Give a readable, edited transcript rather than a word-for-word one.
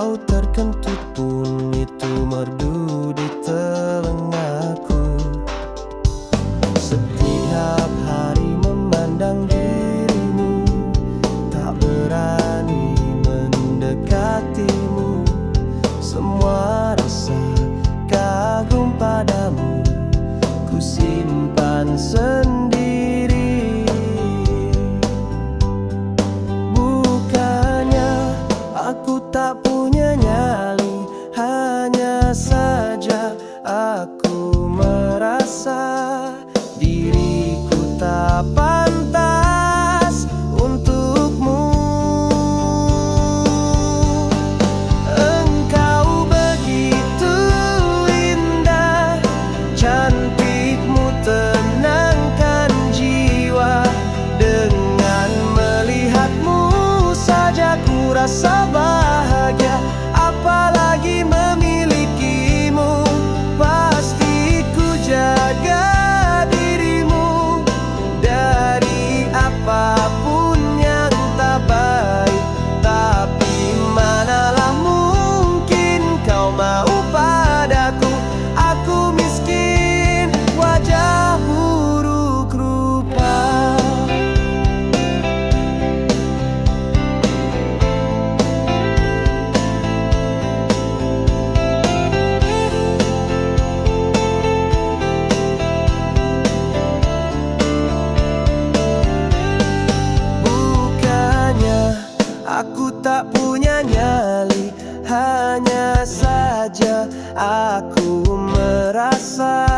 Bau terkentut pun itu merdu di telingaku. Setiap hari memandang dirimu, tak berani mendekatimu. Semua rasa kagum padamu ku simpan sendiri. Bukannya aku tak punya nyali, hanya saja aku merasa diriku tak pantas untukmu. Engkau begitu indah, cantikmu tenangkan jiwa. Dengan melihatmu saja ku rasa bahagia, apalagi memilikimu. Pasti ku jaga dirimu dari apapun yang tak baik. Tapi manalah mungkin kau mau padaku. Aku miskin, wajah buruk rupa. Aku tak punya nyali, hanya saja aku merasa